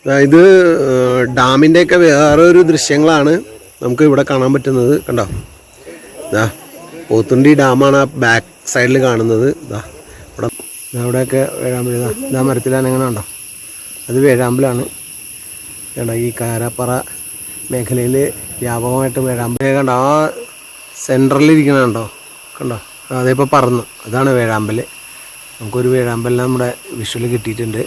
ഇത് ഡാമിൻ്റെയൊക്കെ വേറൊരു ദൃശ്യങ്ങളാണ് നമുക്ക് ഇവിടെ കാണാൻ പറ്റുന്നത്. കണ്ടോ, ഇതാ പോത്തുണ്ടി ഡാമാണ് ആ ബാക്ക് സൈഡിൽ കാണുന്നത്. ഇതാ ഇവിടെ അവിടെയൊക്കെ വേഴാമ്പൽ, ഇതാ മരത്തിലാണ് എങ്ങനെ ഉണ്ടോ, അത് വേഴാമ്പലാണ്. കണ്ടോ, ഈ കാരാപ്പറ മേഖലയിൽ വ്യാപകമായിട്ട് വേഴാമ്പൽ കണ്ടോ, ആ സെൻട്രലിരിക്കണുണ്ടോ, കണ്ടോ, അതേപ്പോൾ പറന്നു, അതാണ് വേഴാമ്പൽ. നമുക്കൊരു വേഴാമ്പലിനെ നമ്മുടെ വിഷ്വൽ കിട്ടിയിട്ടുണ്ട്.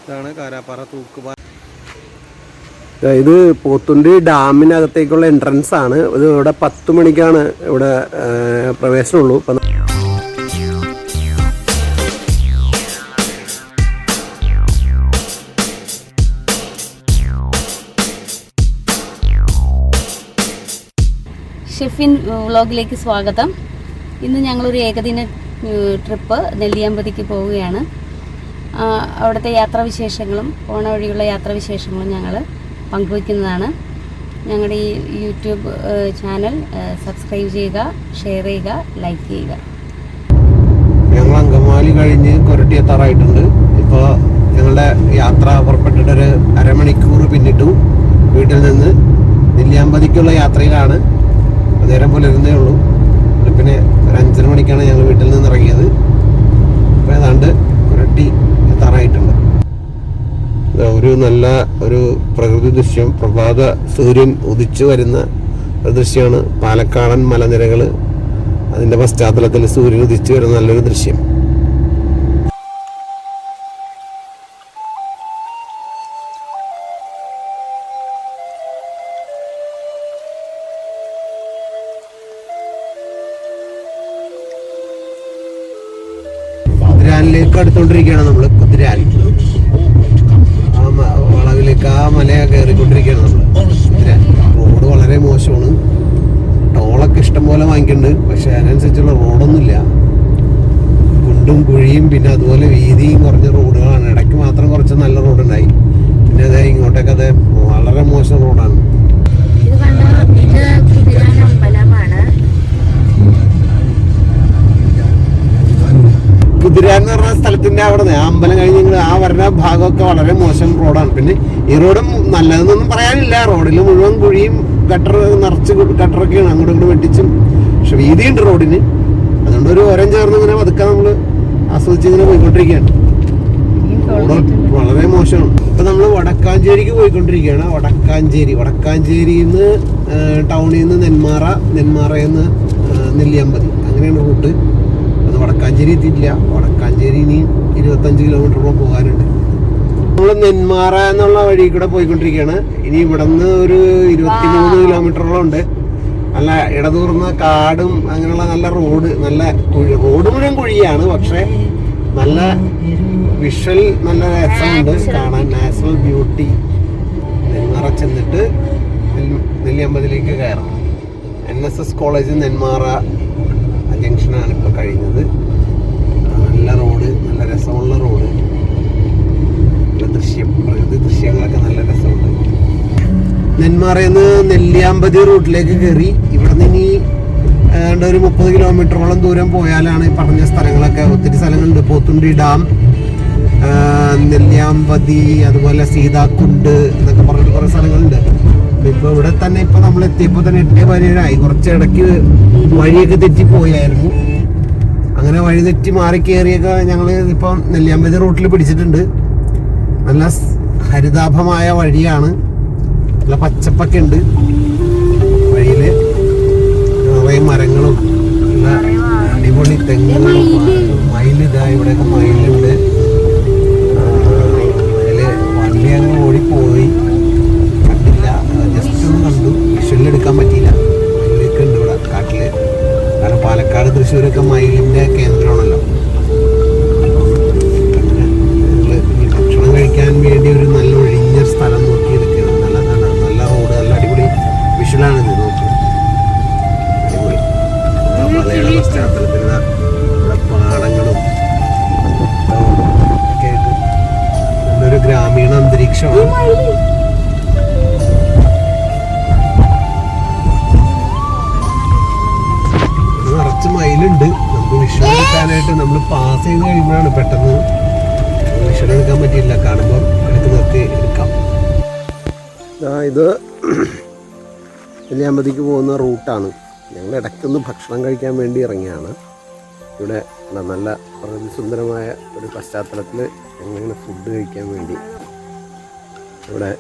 ഇതാണ് കാരാപ്പാറ തൂക്കുപാലം. ഇത് പോത്തുണ്ടി ഡാമിനകത്തേക്കുള്ള എൻട്രൻസ് ആണ്. ഇത് ഇവിടെ 10 മണിക്കാണ് ഇവിടെ പ്രവേശനമുള്ളൂ. ഇപ്പം ഷെഫിൻ വ്ളോഗിലേക്ക് സ്വാഗതം. ഇന്ന് ഞങ്ങളൊരു ഏകദിന ട്രിപ്പ് നെല്ലിയാമ്പതിക്ക് പോവുകയാണ്. അവിടുത്തെ യാത്രാവിശേഷങ്ങളും പോണ വഴിയുള്ള യാത്രാവിശേഷങ്ങളും ഞങ്ങൾ പങ്കുവയ്ക്കുന്നതാണ്. ഞങ്ങളുടെ ഈ യൂട്യൂബ് ചാനൽ സബ്സ്ക്രൈബ് ചെയ്യുക, ഷെയർ ചെയ്യുക, ലൈക്ക് ചെയ്യുക. ഞങ്ങൾ അങ്കമാലി കഴിഞ്ഞ് കൊരട്ടിയെത്താറായിട്ടുണ്ട്. ഇപ്പോൾ ഞങ്ങളുടെ യാത്ര പുറപ്പെട്ടിട്ടൊരു അരമണിക്കൂർ പിന്നിട്ടു. വീട്ടിൽ നിന്ന് നെല്ലിയാമ്പതിക്കുള്ള യാത്രയിലാണ്. നേരം പുലരുന്നേ ഉള്ളൂ. പിന്നെ ഒരു 5 മണിക്കാണ് ഞങ്ങൾ വീട്ടിൽ നിന്ന് ഇറങ്ങിയത്. അപ്പോൾ ഏതാണ്ട് കൊരട്ടി എത്താറായിട്ടുണ്ട്. ഒരു നല്ല ഒരു പ്രകൃതി ദൃശ്യം, പ്രഭാത സൂര്യൻ ഉദിച്ചു വരുന്ന ഒരു ദൃശ്യമാണ്. പാലക്കാടൻ മലനിരകൾ, അതിൻ്റെ പശ്ചാത്തലത്തിൽ സൂര്യൻ ഉദിച്ചു വരുന്ന നല്ലൊരു ദൃശ്യം. കുതിരാനിലേക്ക് അടുത്തോണ്ടിരിക്കുകയാണ് നമ്മൾ. കുതിരാൻ ആ വളവിലേക്ക്, ആ മല കയറിക്കൊണ്ടിരിക്കുകയാണ് നമ്മൾ. കുതിരാൻ റോഡ് വളരെ മോശമാണ്. ടോളൊക്കെ ഇഷ്ടംപോലെ വാങ്ങിക്കുന്നുണ്ട്, പക്ഷെ അതിനനുസരിച്ചുള്ള റോഡൊന്നുമില്ല. കുണ്ടും കുഴിയും പിന്നെ അതുപോലെ വീതിയും കുറഞ്ഞ റോഡുകളാണ്. ഇടയ്ക്ക് മാത്രം കുറച്ച് നല്ല റോഡുണ്ടായി. പിന്നെ അതെ ഇങ്ങോട്ടേക്ക് അതെ വളരെ മോശം റോഡാണ്. കുതിരാൻ എന്ന് പറഞ്ഞ സ്ഥലത്തിന്റെ അവിടെ അമ്പലം കഴിഞ്ഞ് ആ വരുന്ന ഭാഗമൊക്കെ വളരെ മോശം റോഡാണ്. പിന്നെ ഈ റോഡും നല്ലതെന്നൊന്നും പറയാനില്ല. റോഡിൽ മുഴുവൻ കുഴിയും ഗട്ടർ നിറച്ച് ഗട്ടറൊക്കെയാണ്, അങ്ങോട്ടും ഇങ്ങോട്ടും വെട്ടിച്ചും. പക്ഷെ വീതിയുണ്ട് റോഡിന്. അതുകൊണ്ട് ഒരു ഓരം ചേർന്ന് ഇങ്ങനെ പതുക്കെ നമ്മൾ ആസ്വദിച്ച് ഇങ്ങനെ പോയിക്കൊണ്ടിരിക്കുകയാണ്. റോഡ് വളരെ മോശമാണ്. ഇപ്പൊ നമ്മൾ വടക്കാഞ്ചേരിക്ക് പോയിക്കൊണ്ടിരിക്കുകയാണ്. വടക്കാഞ്ചേരിയിൽ നിന്ന് ടൗണിൽ നിന്ന് നെന്മാറയിൽ നിന്ന് നെല്ലിയാമ്പതി, അങ്ങനെയാണ് റൂട്ട്. അത് വടക്കാഞ്ചേരി എത്തിയിട്ടില്ല. വടക്കാഞ്ചേരി ഇനി 25 കിലോമീറ്ററോളം പോകാനുണ്ട്. നമ്മൾ നെന്മാറ എന്നുള്ള വഴി കൂടെ പോയിക്കൊണ്ടിരിക്കുകയാണ്. ഇനി ഇവിടെ നിന്ന് ഒരു 23 കിലോമീറ്ററോളം ഉണ്ട്. നല്ല ഇടതൂർന്ന കാടും അങ്ങനെയുള്ള നല്ല റോഡ്, നല്ല റോഡ് മുഴുവൻ കുഴിയാണ്. പക്ഷെ നല്ല വിഷ്വൽ, നല്ല രസമുണ്ട് കാണാൻ. Natural beauty. നെന്മാറ ചെന്നിട്ട് നെല്ലിയാമ്പതിലേക്ക് കയറണം. NSS കോളേജ് നെന്മാറ ജംഗ്ഷനാണ് ഇപ്പോൾ കഴിഞ്ഞത്. നല്ല റോഡ്, നല്ല രസമുള്ള റോഡ്, നല്ല ദൃശ്യം, പ്രകൃതി ദൃശ്യങ്ങളൊക്കെ നല്ല രസമുണ്ട്. നെന്മാറയിൽ നിന്ന് നെല്ലിയാമ്പതി റൂട്ടിലേക്ക് കയറി ഇവിടെ നിന്ന് ഇനി ഏതാണ്ട് ഒരു 30 കിലോമീറ്ററോളം ദൂരം പോയാലാണ് ഈ പറഞ്ഞ സ്ഥലങ്ങളൊക്കെ. ഒത്തിരി സ്ഥലങ്ങളുണ്ട്. പോത്തുണ്ടി ഡാം, നെല്ലിയാമ്പതി, അതുപോലെ സീതാക്കുണ്ട് എന്നൊക്കെ പറഞ്ഞിട്ട് കുറേ സ്ഥലങ്ങളുണ്ട്. ഇപ്പോൾ ഇവിടെ തന്നെ ഇപ്പോൾ നമ്മൾ എത്തിയപ്പോൾ തന്നെ 8:17 കുറച്ച് ഇടയ്ക്ക് വഴിയൊക്കെ തെറ്റിപ്പോയായിരുന്നു. അങ്ങനെ വഴി തെറ്റി മാറി കയറിയൊക്കെ ഞങ്ങൾ ഇപ്പം നെല്ലിയാമ്പതി റൂട്ടിൽ പിടിച്ചിട്ടുണ്ട്. നല്ല ഹരിതാഭമായ വഴിയാണ്, നല്ല പച്ചപ്പൊക്കെ ഉണ്ട് വഴിയിൽ. നിറയെ മരങ്ങളും നല്ല അടിപൊളി തെങ്ങുകളും. മയിലിതാ, ഇവിടെയൊക്കെ മയിലുണ്ട്. വണ്ടി അങ്ങ് ഓടിപ്പോയി, കണ്ടില്ല, ജസ്റ്റ് ഒന്ന് കണ്ടു, വിഷ്വലെടുക്കാൻ പറ്റിയില്ല. മയിലൊക്കെ ഉണ്ട് ഇവിടെ കാട്ടില്. കാരണം പാലക്കാട് തൃശ്ശൂരൊക്കെ മയിലിന്റെ കേന്ദ്രമാണല്ലോ. അങ്ങനെ ഭക്ഷണം കഴിക്കാൻ വേണ്ടി ഒരു നല്ല ഒഴിഞ്ഞ സ്ഥലം നോക്കി എടുക്കുകയാണ്. നല്ല റോഡ്, നല്ല അടിപൊളി വിഷ്വലാണിത്. നോക്കി അടിപൊളി മലയുടെ പശ്ചാത്തലത്തിൽ ഇവിടെ പാടങ്ങളും ഒക്കെ ആയിട്ട് നല്ലൊരു ഗ്രാമീണ അന്തരീക്ഷമാണ്. കയ്യിലുണ്ട്. നമുക്ക് വിഷ്വൽ എടുക്കാനായിട്ട് നമ്മൾ പാസ് ചെയ്ത് കഴിയുമ്പോഴാണ് പെട്ടെന്ന് വിഷ്വൽ എടുക്കാൻ പറ്റിയില്ല. കാണുമ്പോൾ എടുത്ത് നിർത്തി എടുക്കാം. ഇത് നെല്ലിയാമ്പതിക്ക് പോകുന്ന റൂട്ടാണ്. ഞങ്ങൾ ഇടയ്ക്കൊന്ന് ഭക്ഷണം കഴിക്കാൻ വേണ്ടി ഇറങ്ങിയാണ്. ഇവിടെ നല്ല പ്രകൃതി സുന്ദരമായ ഒരു പശ്ചാത്തലത്തിൽ ഞങ്ങളിങ്ങനെ ഫുഡ് കഴിക്കാൻ വേണ്ടി ഇവിടെ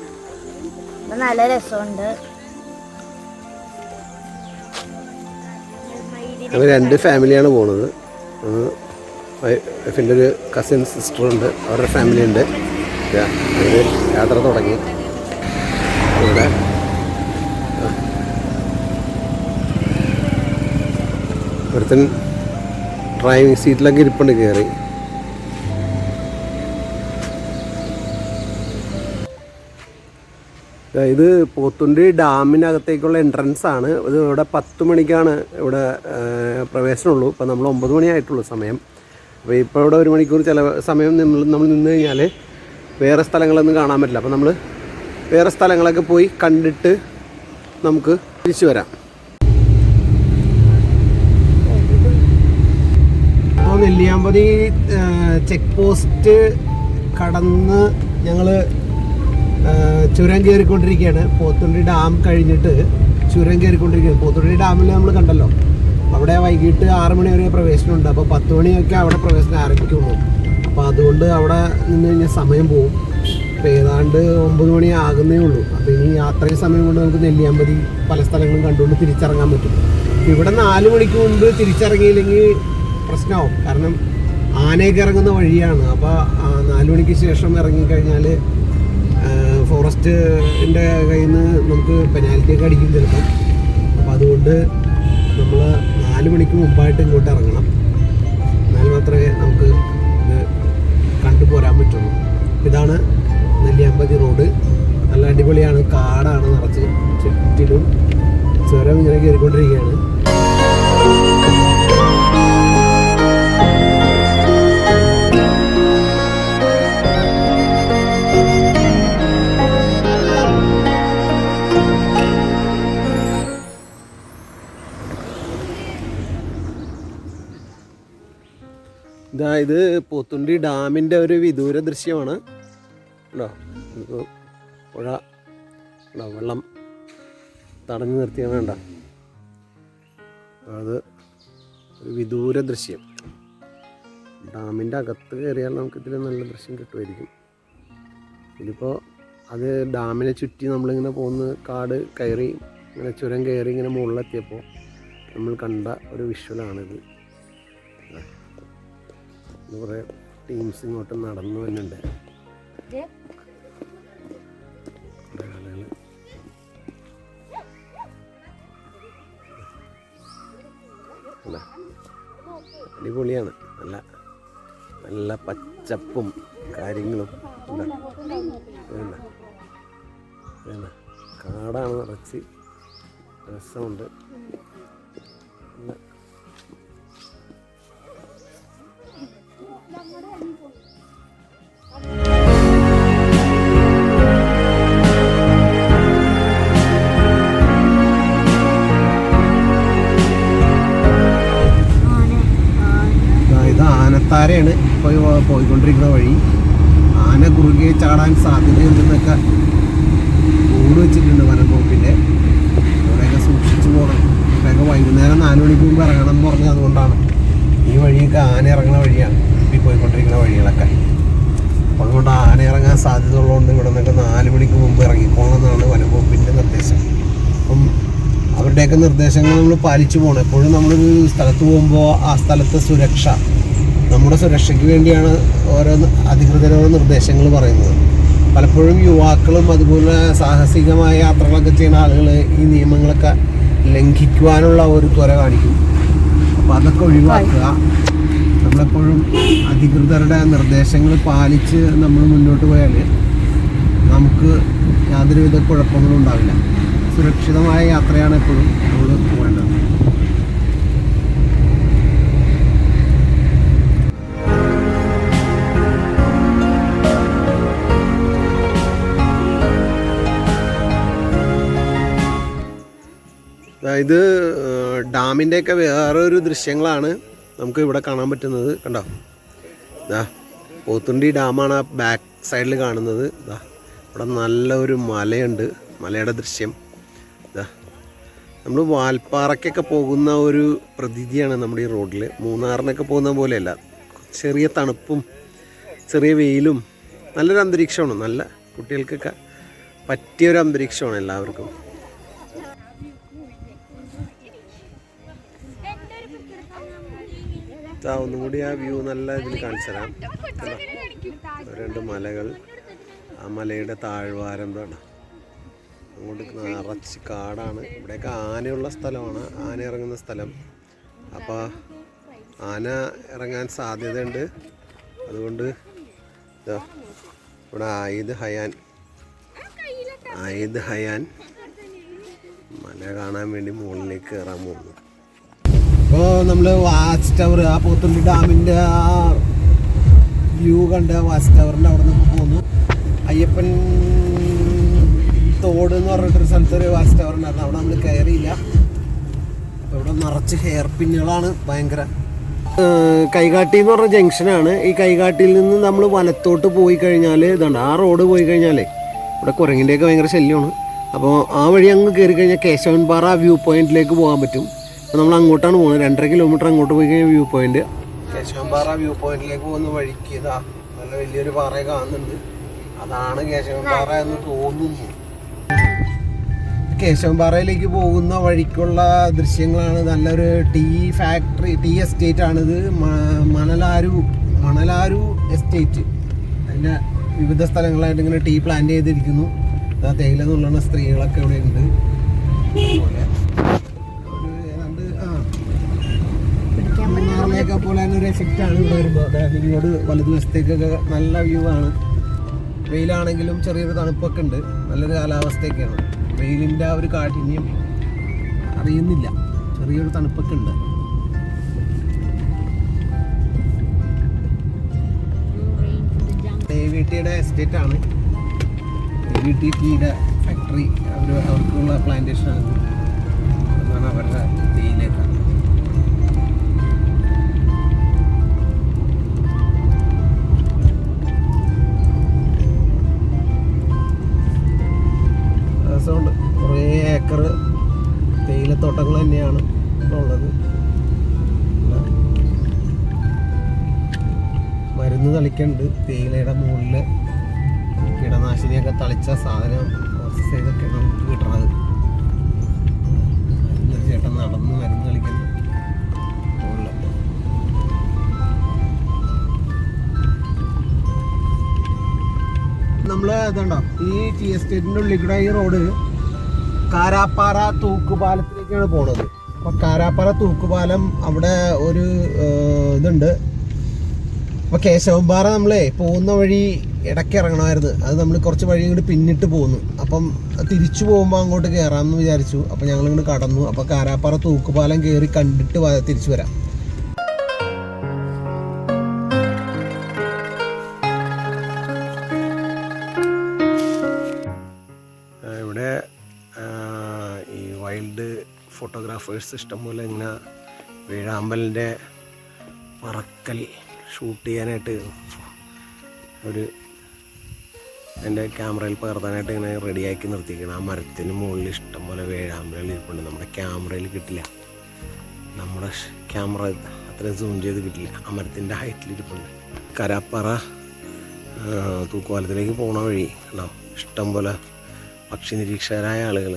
നല്ല രസമുണ്ട്. ഞങ്ങൾ 2 ഫാമിലിയാണ് പോകുന്നത്. വൈഫിൻ്റെ ഒരു കസിൻ സിസ്റ്ററുണ്ട്, അവരുടെ ഫാമിലി ഉണ്ട്. അവർ യാത്ര തുടങ്ങി. ഇവിടെ ഒരുത്തൻ ഡ്രൈവിംഗ് സീറ്റിലൊക്കെ ഇരിപ്പുണ്ട് കയറി. ഇത് പോത്തുണ്ടി ഡാമിനകത്തേക്കുള്ള എൻട്രൻസ് ആണ്. ഇത് ഇവിടെ 10 മണിക്കാണ് ഇവിടെ പ്രവേശനമുള്ളൂ. ഇപ്പോൾ നമ്മൾ 9 മണിയായിട്ടുള്ളൂ സമയം. അപ്പോൾ ഇപ്പോൾ ഇവിടെ 1 മണിക്കൂർ സമയം നമ്മൾ നിന്ന് കഴിഞ്ഞാൽ വേറെ സ്ഥലങ്ങളൊന്നും കാണാൻ പറ്റില്ല. അപ്പോൾ നമ്മൾ വേറെ സ്ഥലങ്ങളൊക്കെ പോയി കണ്ടിട്ട് നമുക്ക് തിരിച്ചു വരാം. അപ്പോൾ നെല്ലിയാമ്പതി ചെക്ക് പോസ്റ്റ് കടന്ന് ഞങ്ങൾ ചുരം കയറിക്കൊണ്ടിരിക്കുകയാണ്. പോത്തുണ്ടി ഡാം കഴിഞ്ഞിട്ട് ചുരം കയറിക്കൊണ്ടിരിക്കുകയാണ്. പോത്തുണ്ടി ഡാമിൽ നമ്മൾ കണ്ടല്ലോ, അവിടെ വൈകിട്ട് 6 മണി വരെ പ്രവേശനമുണ്ട്. അപ്പോൾ 10 മണിയൊക്കെ അവിടെ പ്രവേശനം ആരംഭിക്കുള്ളൂ. അപ്പോൾ അതുകൊണ്ട് അവിടെ നിന്ന് കഴിഞ്ഞാൽ സമയം പോകും. ഇപ്പോൾ ഏതാണ്ട് 9 മണി ആകുന്നേ ഉള്ളൂ. അപ്പോൾ ഇനി യാത്രയും സമയം കൊണ്ട് നമുക്ക് നെല്ലിയാമ്പതി പല സ്ഥലങ്ങളും കണ്ടുകൊണ്ട് തിരിച്ചിറങ്ങാൻ പറ്റും. ഇവിടെ 4 മണിക്ക് മുൻപ് തിരിച്ചിറങ്ങിയില്ലെങ്കിൽ പ്രശ്നമാവും. കാരണം ആനയൊക്കെ ഇറങ്ങുന്ന വഴിയാണ്. അപ്പോൾ 4 മണിക്ക് ശേഷം ഇറങ്ങിക്കഴിഞ്ഞാൽ ഫോറസ്റ്റിൻ്റെ കയ്യിൽ നിന്ന് നമുക്ക് പെനാൽറ്റിയൊക്കെ അടിക്കും ചിലപ്പം. അപ്പോൾ അതുകൊണ്ട് നമ്മൾ 4 മണിക്ക് മുമ്പായിട്ട് ഇങ്ങോട്ട് ഇറങ്ങണം. എന്നാൽ മാത്രമേ നമുക്ക് ഇത് കണ്ടുപോരാൻ പറ്റുള്ളൂ. ഇതാണ് നെല്ലിയാമ്പതി റോഡ്. നല്ല അടിപൊളിയാണ്. കാടാണ് നിറച്ച്, ചുറ്റിലും ചുരം ഇങ്ങനെ കയറിക്കൊണ്ടിരിക്കുകയാണ്. ഇത് പോത്തുണ്ടി ഡാമിൻ്റെ ഒരു വിദൂര ദൃശ്യമാണ്. ഉണ്ടോ, ഇപ്പോൾ പുഴ ഉണ്ടോ, വെള്ളം തടഞ്ഞു നിർത്തിയാണ്. വേണ്ട, അത് ഒരു വിദൂര ദൃശ്യം. ഡാമിൻ്റെ അകത്ത് കയറിയാൽ നമുക്കിതിൽ നല്ല ദൃശ്യം കിട്ടുമായിരിക്കും. ഇതിപ്പോൾ അത് ഡാമിനെ ചുറ്റി നമ്മളിങ്ങനെ പോകുന്ന കാട് കയറി ഇങ്ങനെ ചുരം കയറി ഇങ്ങനെ മുകളിലെത്തിയപ്പോൾ നമ്മൾ കണ്ട ഒരു വിഷ്വലാണിത്. കുറേ ടീംസ് ഇങ്ങോട്ട് നടന്നു വരുന്നുണ്ട്. അടിപൊളിയാണ്. നല്ല നല്ല പച്ചപ്പും കാര്യങ്ങളും കാടാണ് നിറച്ച്, രസമുണ്ട്. ആനത്താരയാണ് ഇപ്പോൾ പോയിക്കൊണ്ടിരിക്കുന്ന വഴി. ആന കുറുകെ ചാടാൻ സാധ്യതയുണ്ടെന്നൊക്കെ ബോർഡ് വെച്ചിട്ടുണ്ട് വനം വകുപ്പിൻ്റെ. അവിടെയൊക്കെ സൂക്ഷിച്ചു പോകണം. ഇവിടെയൊക്കെ വൈകുന്നേരം 4 മണിക്ക് മുമ്പ് ഇറങ്ങണം എന്ന് പറഞ്ഞത് അതുകൊണ്ടാണ്. ഈ വഴിയൊക്കെ ആന ഇറങ്ങുന്ന വഴിയാണ്, ഈ പോയിക്കൊണ്ടിരിക്കുന്ന വഴികളൊക്കെ. അപ്പോൾ അതുകൊണ്ട് ആന ഇറങ്ങാൻ സാധ്യത ഉള്ളതുകൊണ്ട് ഇവിടെ നിന്നൊക്കെ 4 മണിക്ക് മുമ്പ് ഇറങ്ങിക്കോളണം എന്നാണ് വനം വകുപ്പിൻ്റെ നിർദ്ദേശം. അപ്പം അവരുടെയൊക്കെ നിർദ്ദേശങ്ങൾ നമ്മൾ പാലിച്ചു പോകണം. എപ്പോഴും നമ്മളൊരു സ്ഥലത്ത് പോകുമ്പോൾ ആ സ്ഥലത്തെ സുരക്ഷ, നമ്മുടെ സുരക്ഷയ്ക്ക് വേണ്ടിയാണ് ഓരോ അധികൃതരോട് നിർദ്ദേശങ്ങൾ പറയുന്നത്. പലപ്പോഴും യുവാക്കളും അതുപോലെ സാഹസികമായ യാത്രകളൊക്കെ ചെയ്യുന്ന ആളുകൾ ഈ നിയമങ്ങളൊക്കെ ലംഘിക്കുവാനുള്ള ഒരു ത്വര കാണിക്കും. അപ്പോൾ അതൊക്കെ ഒഴിവാക്കുക. നമ്മളെപ്പോഴും അധികൃതരുടെ നിർദ്ദേശങ്ങൾ പാലിച്ച് നമ്മൾ മുന്നോട്ട് പോയാൽ നമുക്ക് യാതൊരുവിധ കുഴപ്പങ്ങളും ഉണ്ടാവില്ല. സുരക്ഷിതമായ യാത്രയാണ് എപ്പോഴും നമ്മൾ പോകേണ്ടത്. ഇത് ഡാമിൻ്റെയൊക്കെ വേറൊരു ദൃശ്യങ്ങളാണ് നമുക്ക് ഇവിടെ കാണാൻ പറ്റുന്നത്. കണ്ടോ, ഇതാ പോത്തുണ്ടി ഡാമാണ് ആ ബാക്ക് സൈഡിൽ കാണുന്നത്. ഇതാ ഇവിടെ നല്ലൊരു മലയുണ്ട്, മലയുടെ ദൃശ്യം. ഇതാ നമ്മൾ വാൽപ്പാറയ്ക്കൊക്കെ പോകുന്ന ഒരു പ്രതീതിയാണ് നമ്മുടെ ഈ റോഡിൽ. മൂന്നാറിനൊക്കെ പോകുന്ന പോലെയല്ല, ചെറിയ തണുപ്പും ചെറിയ വെയിലും നല്ലൊരു അന്തരീക്ഷമാണ്. നല്ല കുട്ടികൾക്കൊക്കെ പറ്റിയൊരു അന്തരീക്ഷമാണ് എല്ലാവർക്കും. ഒന്നും കൂടി ആ വ്യൂ നല്ല ഇതിൽ കാണിച്ചു തരാം. രണ്ട് മലകൾ, ആ മലയുടെ താഴ്വാരം എന്താണ് അങ്ങോട്ട് നിറച്ച് കാടാണ്. ഇവിടെയൊക്കെ ആനയുള്ള സ്ഥലമാണ്, ആന ഇറങ്ങുന്ന സ്ഥലം. അപ്പോൾ ആന ഇറങ്ങാൻ സാധ്യതയുണ്ട്. അതുകൊണ്ട് ഇവിടെ ആയിദ് ഹയാൻ മല കാണാൻ വേണ്ടി മുകളിലേക്ക് കയറാൻ പോകുന്നു. ഇപ്പോൾ നമ്മൾ വാച്ച് ടവർ, ആ പോത്തുണ്ടി ഡാമിൻ്റെ ആ വ്യൂ കണ്ട് വാച്ച് ടവറിൻ്റെ അവിടെ നിന്ന് പോന്നു. അയ്യപ്പൻ തോട് എന്ന് പറഞ്ഞിട്ടൊരു സ്ഥലത്തൊരു വാച്ച് ടവർ ഉണ്ടായിരുന്നു, അവിടെ നമ്മൾ കയറിയില്ല. അപ്പോൾ ഇവിടെ നിറച്ച് ഹെയർ പിന്നുകളാണ്. ഭയങ്കര കൈകാട്ടി എന്ന് പറഞ്ഞ ജംഗ്ഷനാണ്. ഈ കൈകാട്ടിയിൽ നിന്ന് നമ്മൾ വലത്തോട്ട് പോയി കഴിഞ്ഞാൽ ഇതുണ്ട്, ആ റോഡ് പോയി കഴിഞ്ഞാൽ ഇവിടെ കുരങ്ങിൻ്റെയൊക്കെ ഭയങ്കര ശല്യമാണ്. അപ്പോൾ ആ വഴി അങ്ങ് കയറി കഴിഞ്ഞാൽ കേശവൻപാറ വ്യൂ പോയിന്റിലേക്ക് പോകാൻ പറ്റും. അപ്പോൾ നമ്മൾ അങ്ങോട്ടാണ് പോകുന്നത്. 2.5 കിലോമീറ്റർ അങ്ങോട്ട് പോയി കഴിഞ്ഞാൽ വ്യൂ പോയിന്റ്. കേശവൻപാറ വ്യൂ പോയിന്റിലേക്ക് പോകുന്ന വഴിക്ക് ഇതാ നല്ല വലിയൊരു പാറയെ കാണുന്നുണ്ട്. അതാണ് കേശവൻപാറ എന്ന് തോന്നുന്നു. കേശവൻപാറയിലേക്ക് പോകുന്ന വഴിക്കുള്ള ദൃശ്യങ്ങളാണ്. നല്ലൊരു ടീ ഫാക്ടറി, ടീ എസ്റ്റേറ്റ് ആണിത്. മണലാരു എസ്റ്റേറ്റ്. അതിൻ്റെ വിവിധ സ്ഥലങ്ങളായിട്ട് ഇങ്ങനെ ടീ പ്ലാന്റ് ചെയ്തിരിക്കുന്നു. തേയില നുള്ളുന്ന സ്ത്രീകളൊക്കെ ഇവിടെ ഉണ്ട്. പോലെ തന്നെ ഒരു എഫക്റ്റ് ആണ് ഇവിടെ വരുമ്പോൾ. ഇങ്ങോട്ട് വലതുവശത്തേക്കൊക്കെ നല്ല വ്യൂ ആണ്. വെയിലാണെങ്കിലും ചെറിയൊരു തണുപ്പൊക്കെ ഉണ്ട്. നല്ലൊരു കാലാവസ്ഥയൊക്കെയാണ്. വെയിലിൻ്റെ ആ ഒരു കാഠിന്യം അറിയുന്നില്ല, ചെറിയൊരു തണുപ്പൊക്കെ ഉണ്ട്. ദേവിട്ടിയുടെ എസ്റ്റേറ്റ് ആണ്. ദേവിട്ടി ടീയുടെ ഫാക്ടറി, അവർക്കുള്ള പ്ലാന്റേഷനാണ്. എന്നാണ് അവരുടെ തേയിലയൊക്കെ. രസമുണ്ട്. കുറേ ഏക്കർ തേയിലത്തോട്ടങ്ങൾ തന്നെയാണ് ഉള്ളത്. മരുന്ന് തളിക്കുന്നുണ്ട് തേയിലയുടെ മുകളിൽ. കീടനാശിനിയൊക്കെ തളിച്ച സാധനം ഇതൊക്കെ നമുക്ക് കിട്ടണത്. മരുന്ന് ചേട്ടൻ നടന്ന് മരുന്ന് തളിക്കുന്നു മുകളിൽ. നമ്മൾ ഇതുണ്ടോ ഈ ടീ എസ്റ്റേറ്റിൻ്റെ ഉള്ളിൽ കൂടെ ഈ റോഡ് കാരാപ്പാറ തൂക്കുപാലത്തിലേക്കാണ് പോണത്. അപ്പോൾ കാരാപ്പാറ തൂക്കുപാലം അവിടെ ഒരു ഇതുണ്ട്. അപ്പോൾ കേശവൻപാറ നമ്മളെ പോകുന്ന വഴി ഇടയ്ക്ക് ഇറങ്ങണമായിരുന്നു. അത് നമ്മൾ കുറച്ച് വഴി ഇങ്ങോട്ട് പിന്നിട്ട് പോന്നു. അപ്പം തിരിച്ചു പോകുമ്പോൾ അങ്ങോട്ട് കയറാമെന്ന് വിചാരിച്ചു. അപ്പോൾ ഞങ്ങൾ ഇങ്ങോട്ട് കടന്നു. അപ്പോൾ കാരാപ്പാറ തൂക്കുപാലം കയറി കണ്ടിട്ട് തിരിച്ചു വരാം. ഇവിടെ ഈ വൈൽഡ് ഫോട്ടോഗ്രാഫേഴ്സ് ഇഷ്ടംപോലെ ഇങ്ങനെ വേഴാമ്പലിൻ്റെ പറക്കൽ ഷൂട്ട് ചെയ്യാനായിട്ട് ഒരു എൻ്റെ ക്യാമറയിൽ പകർത്താനായിട്ട് ഇങ്ങനെ റെഡിയാക്കി നിർത്തിയിരിക്കണം. ആ മരത്തിന് മുകളിൽ ഇഷ്ടംപോലെ വേഴാമ്പലുകൾ ഇരിപ്പുണ്ട്. നമ്മുടെ ക്യാമറയിൽ കിട്ടില്ല, നമ്മുടെ ക്യാമറ അത്രയും സൂം ചെയ്ത് കിട്ടില്ല. ആ മരത്തിൻ്റെ ഹൈറ്റിൽ ഇരിപ്പുണ്ട്. കരാപ്പാറ തൂക്കുപാലത്തിലേക്ക് പോണ വഴി ഉണ്ടാവും ഇഷ്ടംപോലെ പക്ഷി നിരീക്ഷകരായ ആളുകൾ.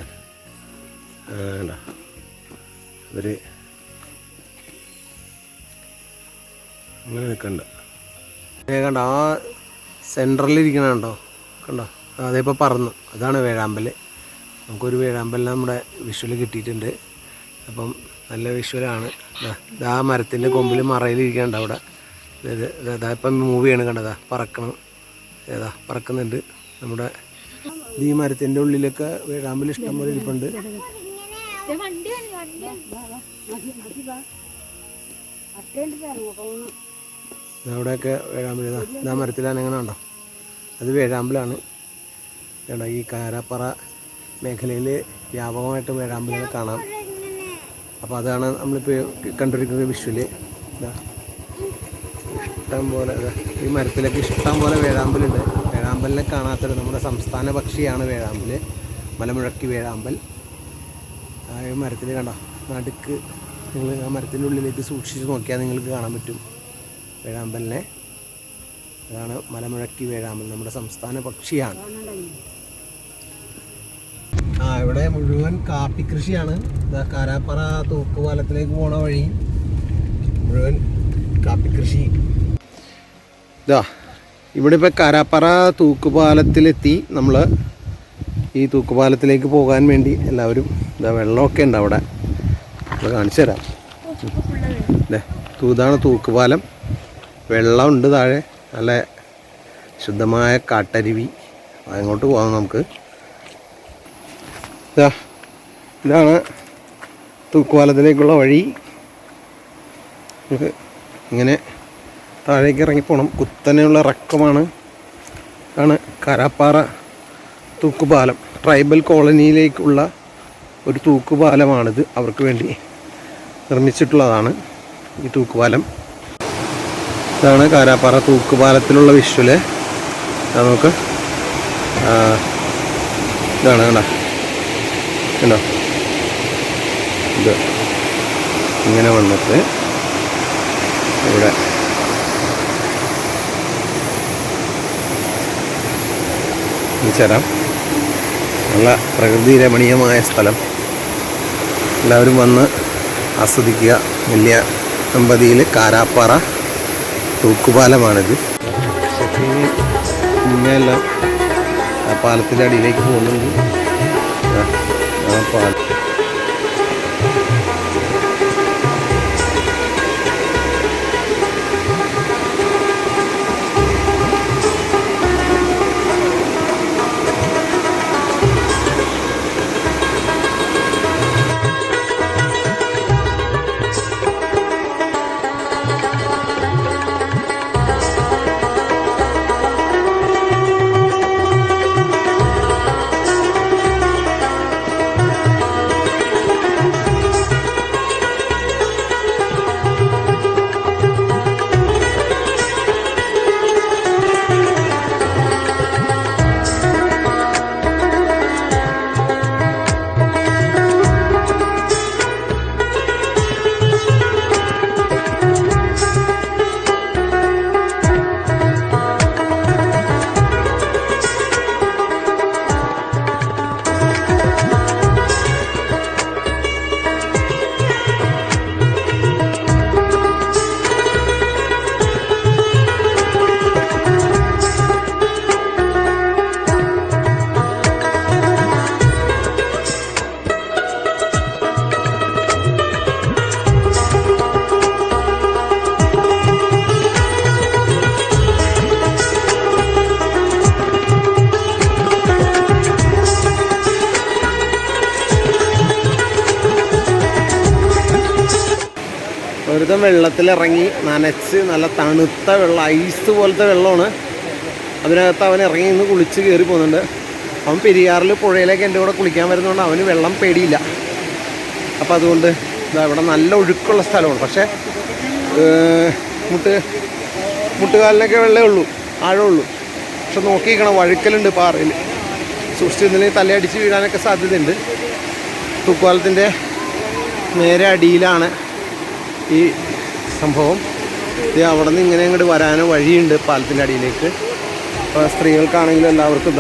ഇവർ അങ്ങനെ നിൽക്കണ്ട. കണ്ട ആ സെൻറ്ററിലിരിക്കണ കണ്ടോ, കണ്ടോ അതേപ്പോൾ പറന്നു. അതാണ് വേഴാമ്പൽ. നമുക്കൊരു വേഴാമ്പലിനെ നമ്മുടെ വിഷ്വൽ കിട്ടിയിട്ടുണ്ട്. അപ്പം നല്ല വിഷ്വലാണ്. ആ മരത്തിൻ്റെ കൊമ്പിൽ മറയിലിരിക്കണ്ട അവിടെ. ഇതാ ഇപ്പം മൂവ് ചെയ്യണം, കണ്ടതാ പറക്കണം. ഏതാ പറക്കുന്നുണ്ട്. നമ്മുടെ ഈ മരത്തിൻ്റെ ഉള്ളിലൊക്കെ വേഴാമ്പൽ ഇഷ്ടംപോലെ ഇരിപ്പുണ്ട്. അവിടെയൊക്കെ വേഴാമ്പൽ ഇതാ മരത്തിലാണ്. എങ്ങനെ ഉണ്ടോ, അത് വേഴാമ്പലാണ്. കേട്ടോ ഈ കാരാപ്പാറ മേഖലയിൽ വ്യാപകമായിട്ട് വേഴാമ്പലുകൾ കാണാം. അപ്പോൾ അതാണ് നമ്മളിപ്പോൾ കണ്ടിരിക്കുന്നത് വിഷ്വല്. ഇഷ്ടം പോലെ ഈ മരത്തിലൊക്കെ ഇഷ്ടം പോലെ വേഴാമ്പലുണ്ട്. വേഴാമ്പലിനെ കാണാത്തൊരു നമ്മുടെ സംസ്ഥാന പക്ഷിയാണ് വേഴാമ്പൽ, മലമുഴക്കി വേഴാമ്പൽ. ആ മരത്തിൽ കണ്ടോ നടുക്ക് നിങ്ങൾ ആ മരത്തിൻ്റെ ഉള്ളിലേക്ക് സൂക്ഷിച്ച് നോക്കിയാൽ നിങ്ങൾക്ക് കാണാൻ പറ്റും വേഴാമ്പലിനെ. അതാണ് മലമുഴക്കി വേഴാമ്പൽ, നമ്മുടെ സംസ്ഥാന പക്ഷിയാണ്. ഇവിടെ മുഴുവൻ കാപ്പി കൃഷിയാണ്. കാരാപ്പറ തൂക്കുപാലത്തിലേക്ക് പോണ വഴി മുഴുവൻ കാപ്പി കൃഷി. ഇവിടെ ഇപ്പോൾ കാരാപ്പറ തൂക്കുപാലത്തിലെത്തി. നമ്മൾ ഈ തൂക്കുപാലത്തിലേക്ക് പോകാൻ വേണ്ടി എല്ലാവരും വെള്ളമൊക്കെ ഉണ്ട് അവിടെ, നമ്മൾ കാണിച്ചു തരാം. ഇതാണ് തൂക്കുപാലം. വെള്ളമുണ്ട് താഴെ, നല്ല ശുദ്ധമായ കാട്ടരുവി. അങ്ങോട്ട് പോകാം നമുക്ക്. ഇതാണ് തൂക്കുപാലത്തിലേക്കുള്ള വഴി. നമുക്ക് ഇങ്ങനെ താഴേക്ക് ഇറങ്ങിപ്പോണം. കുത്തനെയുള്ള ഇറക്കമാണ്. ഇതാണ് കാരാപ്പാറ തൂക്കുപാലം. ട്രൈബൽ കോളനിയിലേക്കുള്ള ഒരു തൂക്കുപാലമാണിത്. അവർക്ക് വേണ്ടി നിർമ്മിച്ചിട്ടുള്ളതാണ് ഈ തൂക്കുപാലം. ഇതാണ് കാരാപ്പാറ തൂക്കുപാലത്തിലുള്ള വിഷ്വല്. നമുക്ക് ഇതാണ് കണ്ടോ ഇത് ഇങ്ങനെ വന്നിട്ട് ഇവിടെ ചേരാം. നല്ല പ്രകൃതി രമണീയമായ സ്ഥലം. എല്ലാവരും വന്ന് ആസ്വദിക്കുക. വലിയ ദമ്പതിയിൽ കാരാപ്പാറ തൂക്കുപാലമാണിത്. ഇങ്ങനെയെല്ലാം ആ പാലത്തിൻ്റെ അടിയിലേക്ക് പോകുന്നുണ്ട്. ആ പാലം ഒരുത്തം വെള്ളത്തിലിറങ്ങി നനച്ച് നല്ല തണുത്ത വെള്ളം, ഐസ് പോലത്തെ വെള്ളമാണ്. അതിനകത്ത് അവൻ ഇറങ്ങി നിന്ന് കുളിച്ച് കയറി പോകുന്നുണ്ട്. അവൻ പെരിയാറിൽ പുഴയിലേക്ക് എൻ്റെ കൂടെ കുളിക്കാൻ വരുന്നതുകൊണ്ട് അവന് വെള്ളം പേടിയില്ല. അപ്പോൾ അതുകൊണ്ട് ഇവിടെ നല്ല ഒഴുക്കുള്ള സ്ഥലമാണ്. പക്ഷേ മുട്ടുകാലിനൊക്കെ വെള്ളമേ ഉള്ളൂ, ആഴമുള്ളൂ. പക്ഷെ നോക്കിയിരിക്കണം, വഴുക്കലുണ്ട് പാറയിൽ. സൂക്ഷിച്ചിരുന്നില്ലെങ്കിൽ തലയടിച്ച് വീഴാനൊക്കെ സാധ്യതയുണ്ട്. തൂക്കുപാലത്തിൻ്റെ നേരെ അടിയിലാണ് ഈ സംഭവം. ഇത് അവിടെ നിന്ന് ഇങ്ങനെ അങ്ങോട്ട് വരാനോ വഴിയുണ്ട് പാലത്തിൻ്റെ അടിയിലേക്ക്. അപ്പോൾ സ്ത്രീകൾക്കാണെങ്കിലും എല്ലാവർക്കും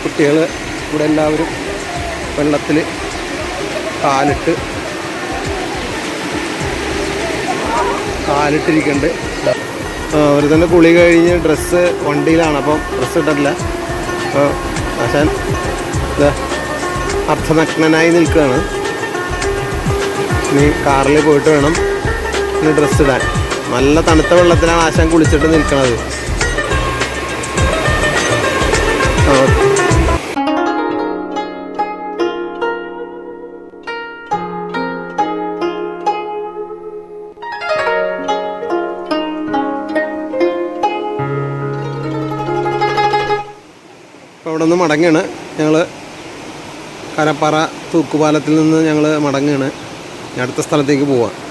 കുട്ടികൾ ഇവിടെ എല്ലാവരും വെള്ളത്തിൽ കാലിട്ടിരിക്കുന്നുണ്ട്. അവർ തന്നെ കുളി കഴിഞ്ഞ് ഡ്രസ്സ് വണ്ടിയിലാണ്, അപ്പം ഡ്രസ്സ് ഇട്ടിട്ടില്ല. അപ്പോൾ ആശാൻ അർദ്ധനഗ്നനായി നിൽക്കുകയാണ്. ഇനി കാറിൽ പോയിട്ട് വേണം ഇനി ഡ്രസ്സ് ഇടാൻ. നല്ല തണുത്ത വെള്ളത്തിലാണ് ആശാൻ കുളിച്ചിട്ട് നിൽക്കുന്നത്. അവിടെ നിന്ന് മടങ്ങുകയാണ് ഞങ്ങൾ. കാരാപ്പാറ തൂക്കുപാലത്തിൽ നിന്ന് ഞങ്ങൾ മടങ്ങുകയാണ്. അടുത്ത സ്ഥലത്തേക്ക് പോവാം.